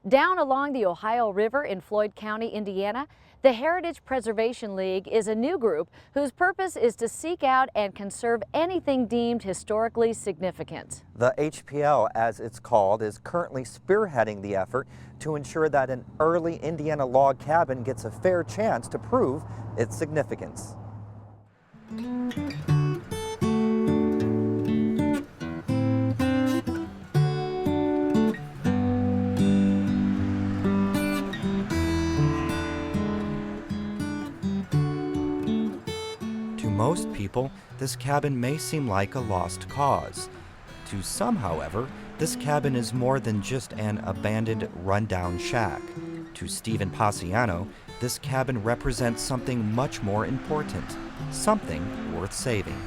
Down along the Ohio River in Floyd County, Indiana, the Heritage Preservation League is a new group whose purpose is to seek out and conserve anything deemed historically significant. The HPL, as it's called, is currently spearheading the effort to ensure that an early Indiana log cabin gets a fair chance to prove its significance. To most people, this cabin may seem like a lost cause. To some, however, this cabin is more than just an abandoned, rundown shack. To Stephen Paciano, this cabin represents something much more important, something worth saving.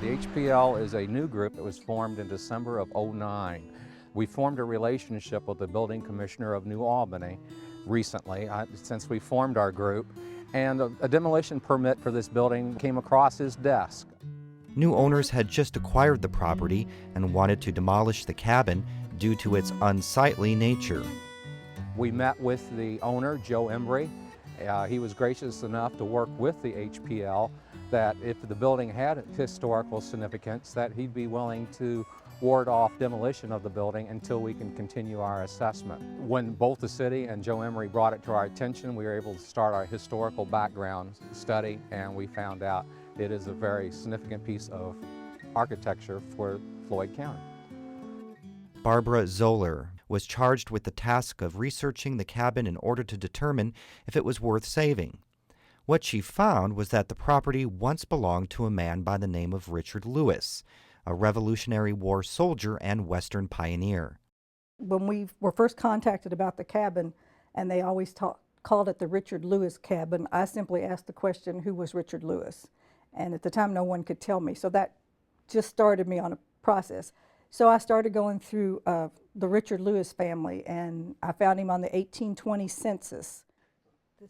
The HPL is a new group that was formed in December of '09. We formed a relationship with the building commissioner of New Albany recently, since we formed our group, and a demolition permit for this building came across his desk. New owners had just acquired the property and wanted to demolish the cabin due to its unsightly nature. We met with the owner, Joe Embry. He was gracious enough to work with the HPL that if the building had historical significance, that he'd be willing to ward off demolition of the building until we can continue our assessment. When both the city and Joe Embry brought it to our attention, we were able to start our historical background study, and we found out it is a very significant piece of architecture for Floyd County. Barbara Zoller was charged with the task of researching the cabin in order to determine if it was worth saving. What she found was that the property once belonged to a man by the name of Richard Lewis, a Revolutionary War soldier and Western pioneer. When we were first contacted about the cabin, and they always called it the Richard Lewis cabin, I simply asked the question, who was Richard Lewis? And at the time, no one could tell me. So that just started me on a process. So I started going through the Richard Lewis family, and I found him on the 1820 census.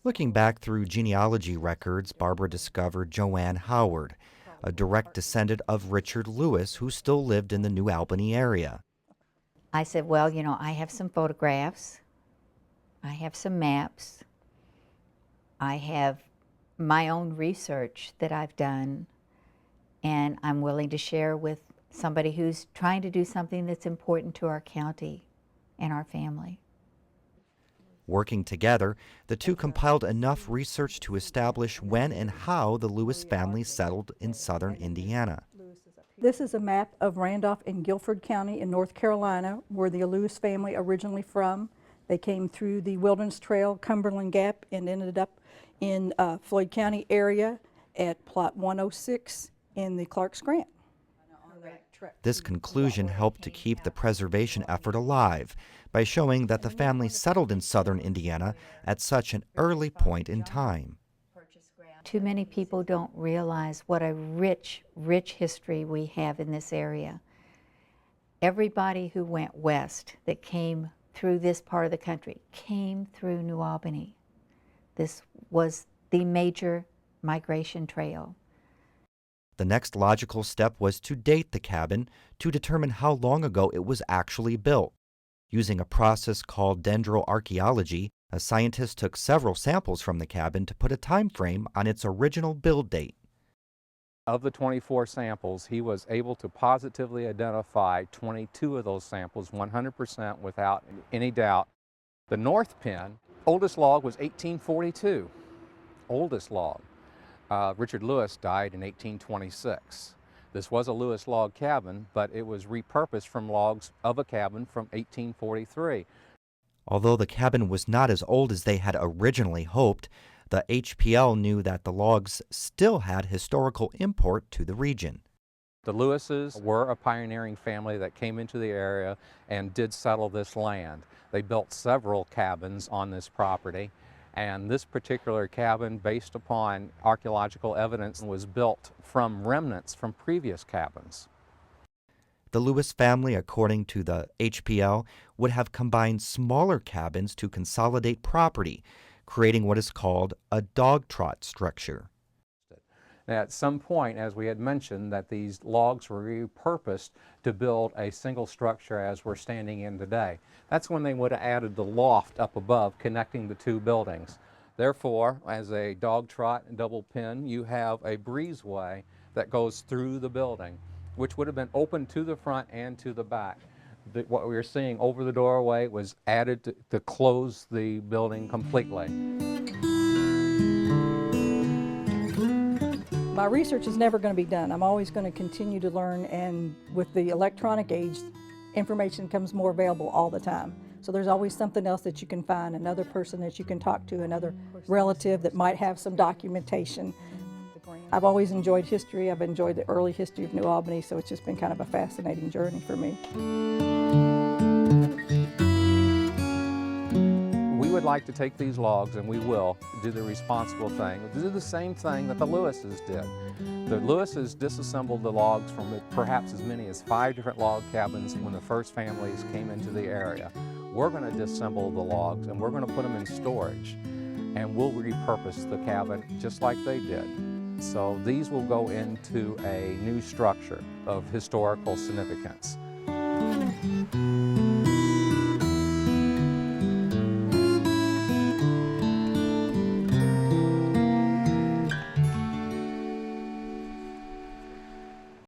Looking back through genealogy records, Barbara discovered Joanne Howard, a direct descendant of Richard Lewis, who still lived in the New Albany area. I said, well, you know, I have some photographs, I have some maps, I have my own research that I've done, and I'm willing to share with somebody who's trying to do something that's important to our county and our family. Working together, the two compiled enough research to establish when and how the Lewis family settled in southern Indiana. This is a map of Randolph and Guilford County in North Carolina, where the Lewis family originally from. They came through the Wilderness Trail, Cumberland Gap, and ended up in Floyd County area at Plot 106 in the Clark's Grant. This conclusion helped to keep the preservation effort alive by showing that the family settled in southern Indiana at such an early point in time. Too many people don't realize what a rich, rich history we have in this area. Everybody who went west that came through this part of the country came through New Albany. This was the major migration trail. The next logical step was to date the cabin to determine how long ago it was actually built. Using a process called dendroarcheology, a scientist took several samples from the cabin to put a time frame on its original build date. Of the 24 samples, he was able to positively identify 22 of those samples, 100% without any doubt. The north pin, oldest log was 1842, oldest log. Richard Lewis died in 1826. This was a Lewis log cabin, but it was repurposed from logs of a cabin from 1843. Although the cabin was not as old as they had originally hoped, the HPL knew that the logs still had historical import to the region. The Lewises were a pioneering family that came into the area and did settle this land. They built several cabins on this property. And this particular cabin, based upon archaeological evidence, was built from remnants from previous cabins. The Lewis family, according to the HPL, would have combined smaller cabins to consolidate property, creating what is called a dog trot structure. Now, at some point, as we had mentioned, that these logs were repurposed to build a single structure as we're standing in today. That's when they would have added the loft up above connecting the two buildings. Therefore, as a dog trot and double pin, you have a breezeway that goes through the building, which would have been open to the front and to the back. What we were seeing over the doorway was added to close the building completely. My research is never going to be done. I'm always going to continue to learn, and with the electronic age, information becomes more available all the time. So there's always something else that you can find, another person that you can talk to, another relative that might have some documentation. I've always enjoyed history. I've enjoyed the early history of New Albany, so it's just been kind of a fascinating journey for me. We would like to take these logs, and we will, do the responsible thing, do the same thing that the Lewises did. The Lewises disassembled the logs from perhaps as many as 5 different log cabins when the first families came into the area. We're going to disassemble the logs, and we're going to put them in storage, and we'll repurpose the cabin just like they did. So these will go into a new structure of historical significance.